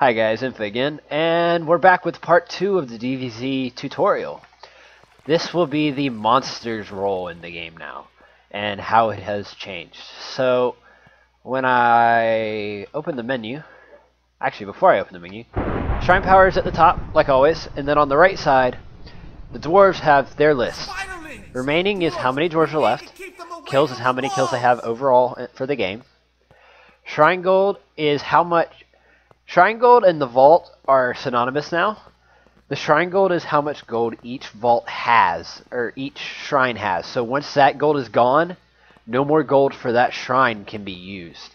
Hi guys, Infa again, and we're back with part 2 of the DVZ tutorial. This will be the monster's role in the game now, and how it has changed. So, when I open the menu, actually before I open the menu, Shrine Power is at the top, like always, and then on the right side, the dwarves have their list. Remaining is how many dwarves are left, kills is how many kills they have overall for the game. Shrine Gold is how much... Shrine Gold and the Vault are synonymous now. The Shrine Gold is how much gold each vault has, or each shrine has. So once that gold is gone, no more gold for that shrine can be used.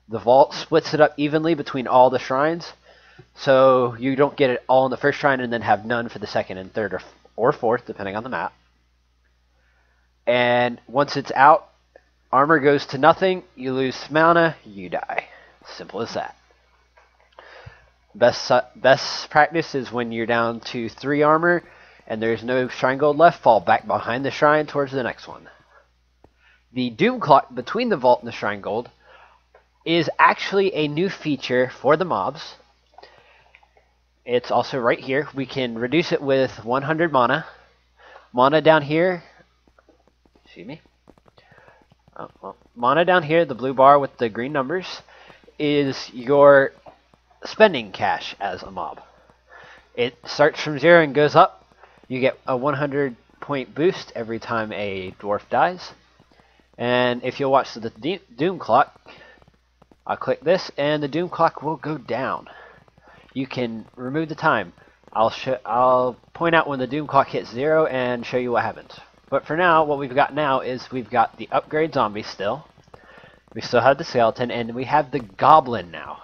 The Vault splits it up evenly between all the shrines, so you don't get it all in the first shrine and then have none for the second and third or fourth, depending on the map. And once it's out, armor goes to nothing, you lose mana, you die. Simple as that. Best practice is when you're down to 3 armor and there's no shrine gold left, fall back behind the shrine towards the next one. The doom clock between the vault and the shrine gold is actually a new feature for the mobs. It's also right here. We can reduce it with 100 mana. Mana down here, excuse me. Mana down here, the blue bar with the green numbers, is your spending cash as a mob. It starts from 0 and goes up. You get a 100 point boost every time a dwarf dies. And if you'll watch the doom clock, I'll click this and the doom clock will go down. You can remove the time. I'll point out when the doom clock hits 0 and show you what happens. But for now, what we've got now is we've got the upgrade zombie still. We still have the skeleton, and we have the goblin now.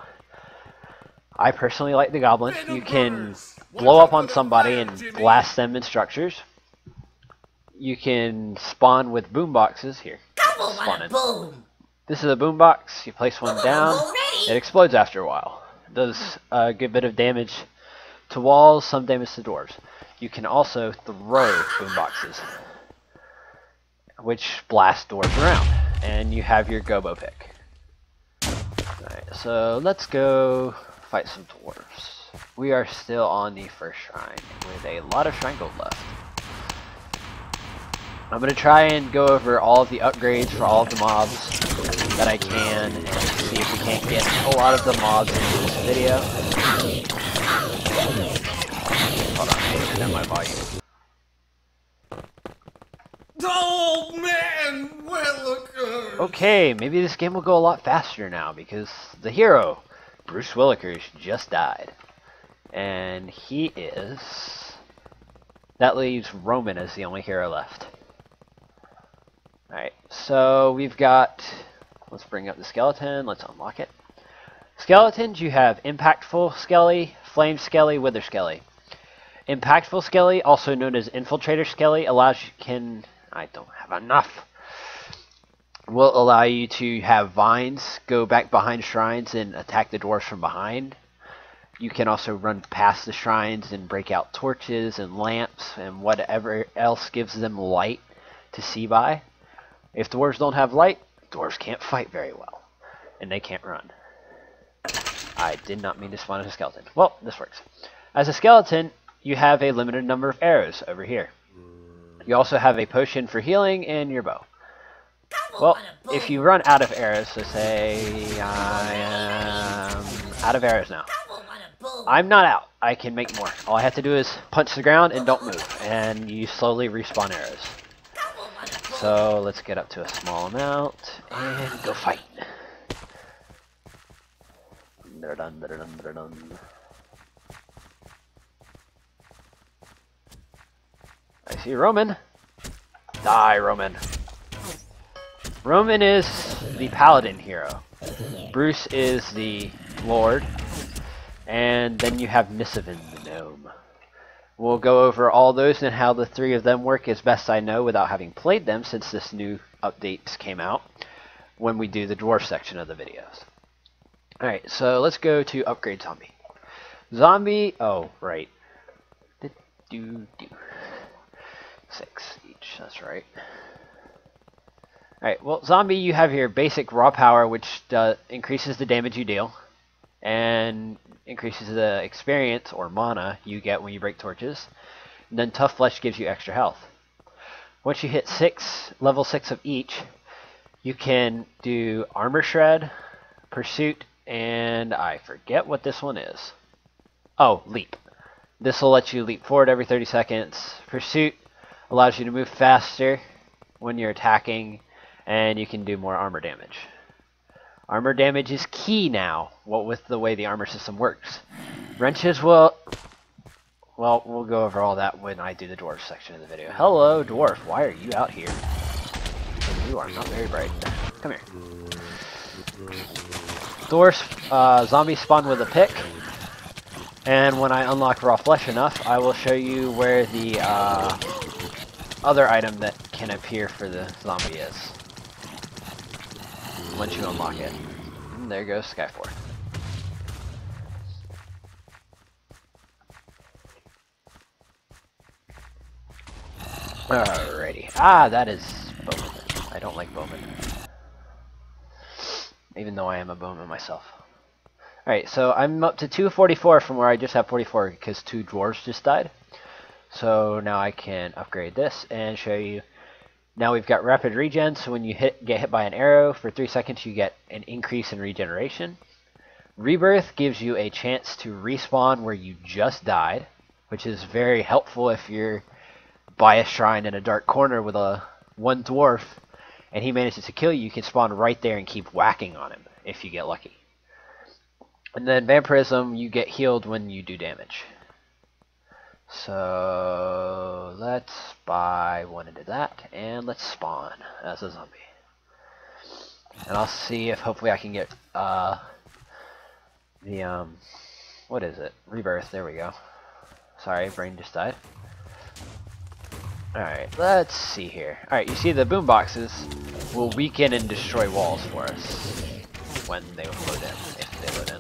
I personally like the goblin. You can blow up on somebody and blast them in structures. You can spawn with boom boxes. Here, spawn in. This is a boom box. You place one down. It explodes after a while. It does a good bit of damage to walls, some damage to doors. You can also throw boom boxes, which blast doors around. And you have your gobo pick. Alright, so let's go fight some dwarves. We are still on the first shrine with a lot of shrine gold left. I'm going to try and go over all of the upgrades for all of the mobs that I can and see if we can't get a lot of the mobs into this video. Hold on, I need to turn down my volume. Oh man, well, Okay, maybe this game will go a lot faster now because the hero, Bruce Willikers, just died. And he is... That leaves Roman as the only hero left. Alright, so we've got... Let's bring up the skeleton, let's unlock it. Skeletons, you have Impactful Skelly, Flame Skelly, Wither Skelly. Impactful Skelly, also known as Infiltrator Skelly, allows you can... I don't have enough. Will allow you to have vines go back behind shrines and attack the dwarves from behind. You can also run past the shrines and break out torches and lamps and whatever else gives them light to see by. If dwarves don't have light, dwarves can't fight very well. And they can't run. I did not mean to spawn as a skeleton. Well, this works. As a skeleton, you have a limited number of arrows over here. You also have a potion for healing and your bow. Well, if you run out of arrows, so say I am out of arrows now. I'm not out. I can make more. All I have to do is punch the ground and don't move, and you slowly respawn arrows. So let's get up to a small amount and go fight. I see Roman. Die, Roman. Roman is the paladin hero. Bruce is the lord. And then you have Nisavin the gnome. We'll go over all those and how the 3 of them work as best I know without having played them since this new update came out when we do the dwarf section of the videos. Alright, so let's go to upgrade zombie. Zombie, oh, right. 6 each, that's right. Alright, well, zombie, you have your basic raw power, which increases the damage you deal. and increases the experience or mana you get when you break torches. And then Tough Flesh gives you extra health. Once you hit level 6 of each, you can do Armor Shred, Pursuit, and I forget what this one is. Oh, Leap. This will let you leap forward every 30 seconds. Pursuit allows you to move faster when you're attacking, and you can do more armor damage. Armor damage is key now, with the way the armor system works. Wrenches will... Well, we'll go over all that when I do the dwarf section of the video. Hello, dwarf. Why are you out here? You are not very bright. Come here. Dwarfs, zombies spawn with a pick. And when I unlock raw flesh enough, I will show you where the other item that can appear for the zombie is. Once you unlock it. And there goes Skyforth. Alrighty. Ah, that is Bowman. I don't like Bowman. Even though I am a Bowman myself. Alright, so I'm up to 244 from where I just have 44 because 2 dwarves just died. So now I can upgrade this and show you. Now we've got rapid regen, so when you get hit by an arrow for 3 seconds you get an increase in regeneration. Rebirth gives you a chance to respawn where you just died, which is very helpful if you're by a shrine in a dark corner with one dwarf and he manages to kill you. You can spawn right there and keep whacking on him if you get lucky. And then Vampirism, you get healed when you do damage. So let's buy one into that, and let's spawn as a zombie. And I'll see if hopefully I can get what is it? Rebirth. There we go. Sorry, brain just died. Alright, let's see here. Alright, you see the boom boxes will weaken and destroy walls for us when they load in, if they load in.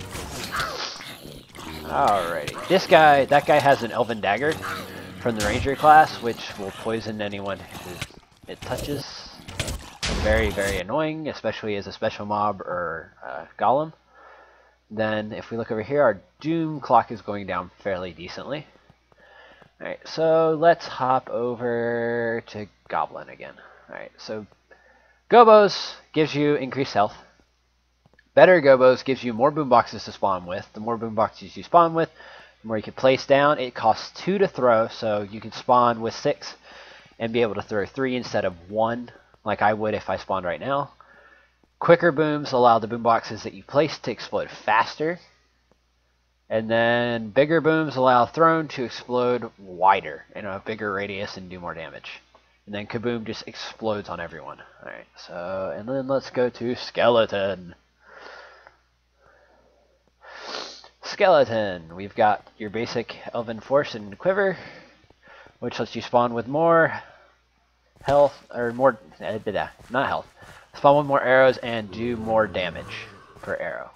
Alrighty, that guy has an Elven Dagger from the Ranger class, which will poison anyone who it touches. Very, very annoying, especially as a special mob or golem. Then, if we look over here, our Doom clock is going down fairly decently. Alright, so let's hop over to Goblin again. Alright, so Gobos gives you increased health. Better Gobos gives you more boomboxes to spawn with. The more boomboxes you spawn with, the more you can place down. It costs 2 to throw, so you can spawn with 6 and be able to throw 3 instead of 1, like I would if I spawned right now. Quicker booms allow the boomboxes that you place to explode faster. And then bigger booms allow thrown to explode wider in a bigger radius and do more damage. And then Kaboom just explodes on everyone. Alright, so, and then let's go to Skeleton. Skeleton, we've got your basic Elven Force and Quiver, which lets you spawn with more health, or more, not health, spawn with more arrows and do more damage per arrow.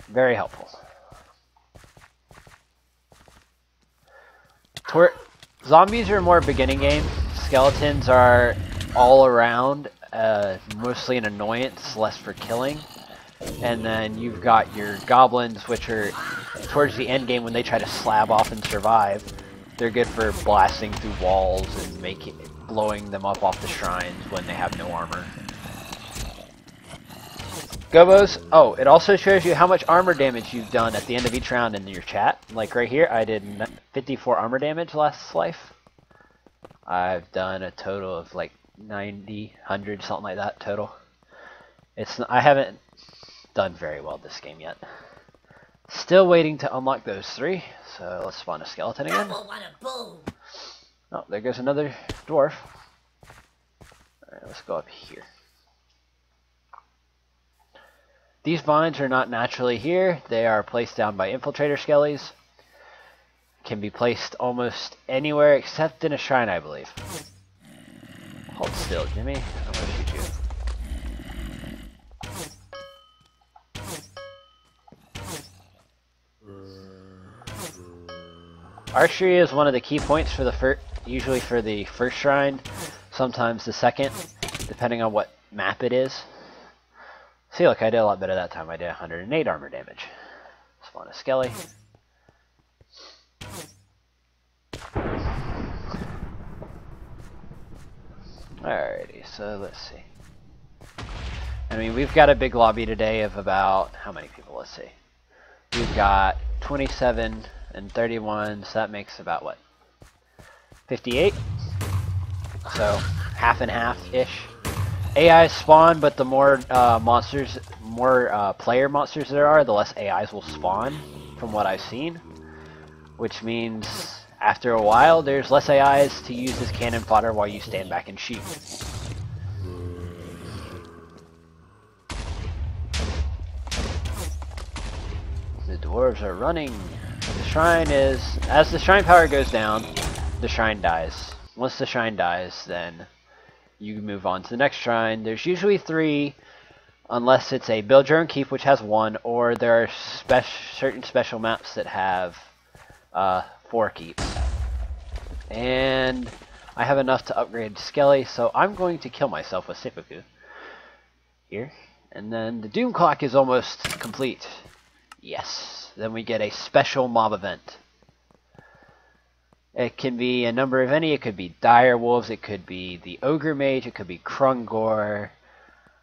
Very helpful. Zombies are more beginning game. Skeletons are all around, mostly an annoyance, less for killing. And then you've got your goblins, which are towards the end game when they try to slab off and survive. They're good for blasting through walls and blowing them up off the shrines when they have no armor. Gobos, oh, it also shows you how much armor damage you've done at the end of each round in your chat. Like right here, I did 54 armor damage last life. I've done a total of like 90, 100, something like that total. I haven't done very well this game yet. Still waiting to unlock those 3, so let's spawn a skeleton again. Oh, there goes another dwarf. Alright, let's go up here. These vines are not naturally here. They are placed down by infiltrator skellies. Can be placed almost anywhere except in a shrine, I believe. Hold still, Jimmy. I'm gonna shoot you. Archery is one of the key points for the usually for the first shrine, sometimes the second, depending on what map it is. See, look, I did a lot better that time. I did 108 armor damage. Spawn a skelly. Alrighty, so let's see. I mean, we've got a big lobby today of about, how many people? Let's see. We've got 27 and 31, so that makes about what? 58? So, half and half-ish. AI spawn, but the more monsters, more player monsters there are, the less AIs will spawn, from what I've seen. Which means, after a while, there's less AIs to use as cannon fodder while you stand back and shoot. The dwarves are running. The shrine is... As the shrine power goes down, the shrine dies. Once the shrine dies, then you move on to the next shrine. There's usually 3, unless it's a build your own keep, which has 1, or there are certain special maps that have 4 keeps. And I have enough to upgrade Skelly, so I'm going to kill myself with seppuku here. And then the Doom Clock is almost complete. Yes. Then we get a special mob event. It can be a number of any. It could be dire wolves. It could be the ogre mage. It could be Krungor.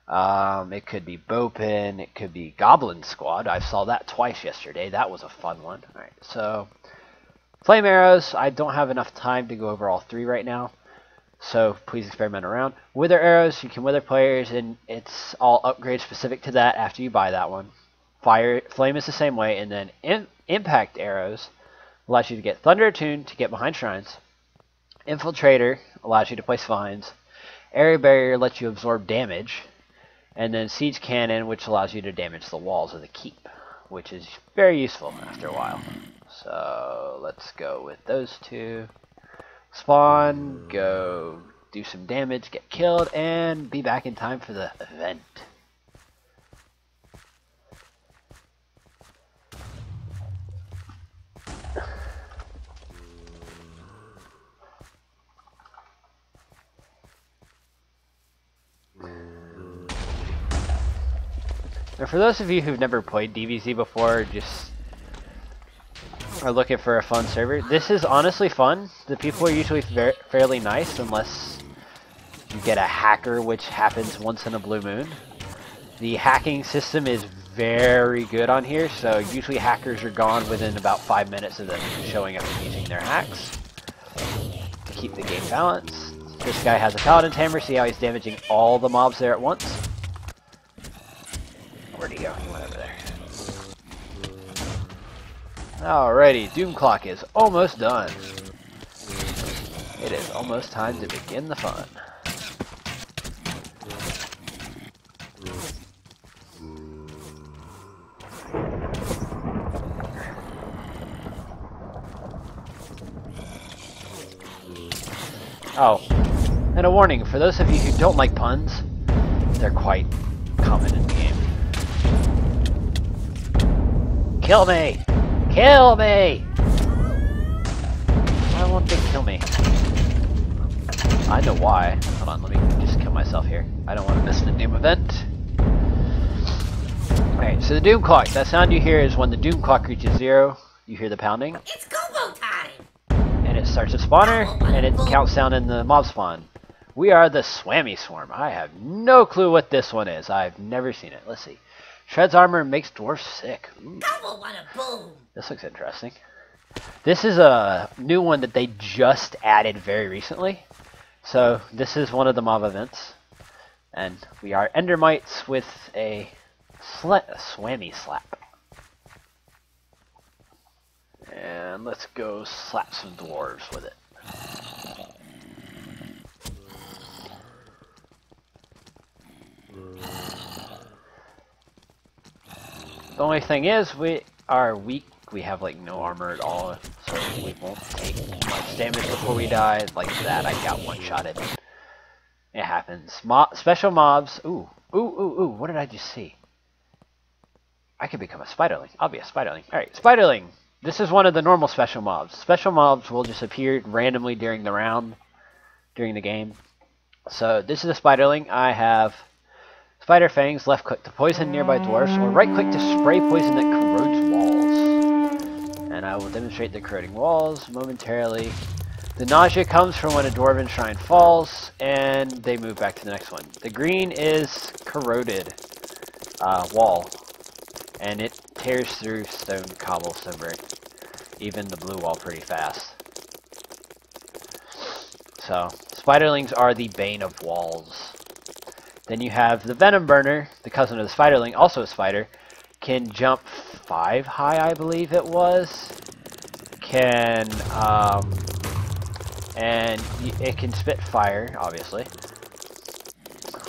It could be Bopin. It could be Goblin Squad. I saw that twice yesterday. That was a fun one. All right. So flame arrows. I don't have enough time to go over all 3 right now. So please experiment around. Wither arrows. You can wither players, and it's all upgrade specific to that after you buy that one. Flame is the same way, and then impact arrows allows you to get Thunder Attune to get behind shrines. Infiltrator allows you to place vines. Area Barrier lets you absorb damage. And then Siege Cannon, which allows you to damage the walls of the keep, which is very useful after a while. So let's go with those 2. Spawn, go do some damage, get killed, and be back in time for the event. And for those of you who've never played DVZ before, just are looking for a fun server, this is honestly fun. The people are usually fairly nice, unless you get a hacker, which happens once in a blue moon. The hacking system is very good on here, so usually hackers are gone within about 5 minutes of them showing up and using their hacks to keep the game balanced. This guy has a Paladin's Hammer. See how he's damaging all the mobs there at once? Where'd he go? He went over there. Alrighty, Doom Clock is almost done. It is almost time to begin the fun. Oh, and a warning, for those of you who don't like puns, they're quite common in the game. Kill me! Kill me! Why won't they kill me? I know why. Hold on, let me just kill myself here. I don't want to miss the Doom event. Alright, so the Doom Clock. That sound you hear is when the Doom Clock reaches 0, you hear the pounding. It's combo time! And it starts a spawner, and it counts down in the mob spawn. We are the Swammy Swarm. I have no clue what this one is. I've never seen it. Let's see. Shreds armor makes dwarfs sick. Ooh. Combo wanna boom! This looks interesting. This is a new one that they just added very recently. So this is one of the mob events. And we are Endermites with a Swammy Slap. And let's go slap some dwarves with it. The only thing is, we are weak. We have like no armor at all, so we won't take much damage before we die. Like that, I got one-shotted. It happens. Special mobs. Ooh, ooh, ooh, ooh. What did I just see? I could become a spiderling. I'll be a spiderling. All right, spiderling. This is one of the normal special mobs. Special mobs will just appear randomly during the round, during the game. So this is a spiderling. I have Spider fangs, left click to poison nearby dwarfs, or right click to spray poison that corrodes walls. And I will demonstrate the corroding walls momentarily. The nausea comes from when a dwarven shrine falls, and they move back to the next one. The green is corroded wall, and it tears through stone, cobble, stone brick, even the blue wall pretty fast. So, spiderlings are the bane of walls. Then you have the Venom Burner, the cousin of the Spiderling, also a spider, can jump 5 high, I believe it was. And it can spit fire, obviously.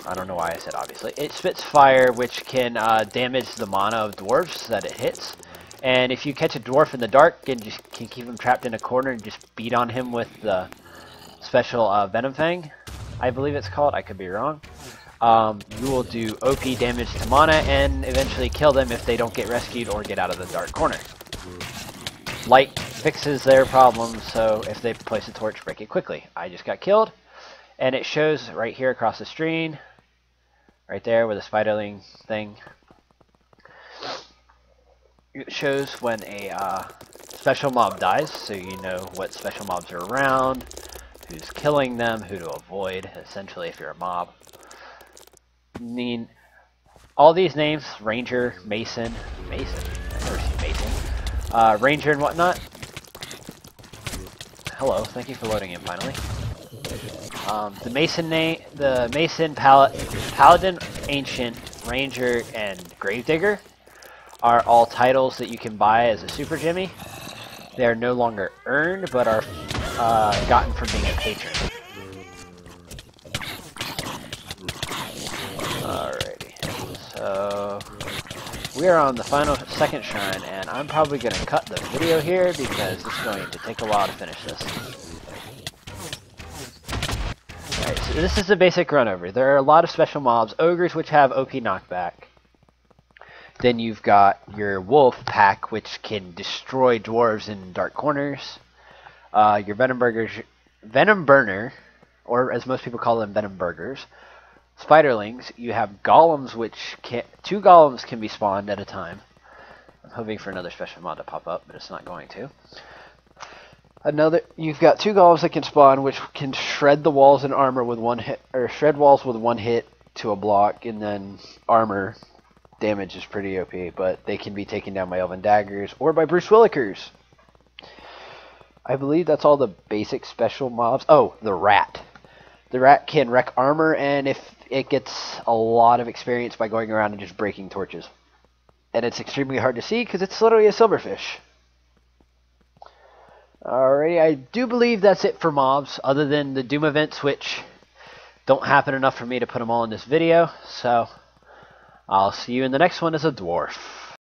I don't know why I said obviously. It spits fire, which can damage the mana of dwarves that it hits. And if you catch a dwarf in the dark, you can keep him trapped in a corner and just beat on him with the special Venom Fang, I believe it's called. I could be wrong. You will do OP damage to mana and eventually kill them if they don't get rescued or get out of the dark corner. Light fixes their problems, so if they place a torch, break it quickly. I just got killed, and it shows right here across the screen, right there with the spiderling thing. It shows when a special mob dies, so you know what special mobs are around, who's killing them, who to avoid, essentially, if you're a mob. I mean, all these names, Ranger, Mason, I've never seen Mason, Ranger and whatnot. Hello, thank you for loading in finally. The Mason, Paladin, Ancient, Ranger, and Gravedigger are all titles that you can buy as a Super Jimmy. They are no longer earned, but are gotten from being a patron. Alrighty, so we are on the second shrine, and I'm probably going to cut the video here because it's going to take a while to finish this. Alright, so this is the basic run over. There are a lot of special mobs, ogres which have OP knockback. Then you've got your wolf pack, which can destroy dwarves in dark corners. Your Venom Burner, or as most people call them, Venom Burgers. Spiderlings, you have golems, which two golems can be spawned at a time. I'm hoping for another special mod to pop up, but it's not going to. You've got 2 golems that can spawn, which can shred the walls and armor with one hit, or shred walls with 1 hit to a block, and then armor damage is pretty OP, but they can be taken down by elven daggers or by Bruce Willikers. I believe that's all the basic special mobs. Oh, the rat. The rat can wreck armor, and if it gets a lot of experience by going around and just breaking torches. And it's extremely hard to see because it's literally a silverfish. Alrighty, I do believe that's it for mobs, other than the Doom events, which don't happen enough for me to put them all in this video. So I'll see you in the next one as a dwarf.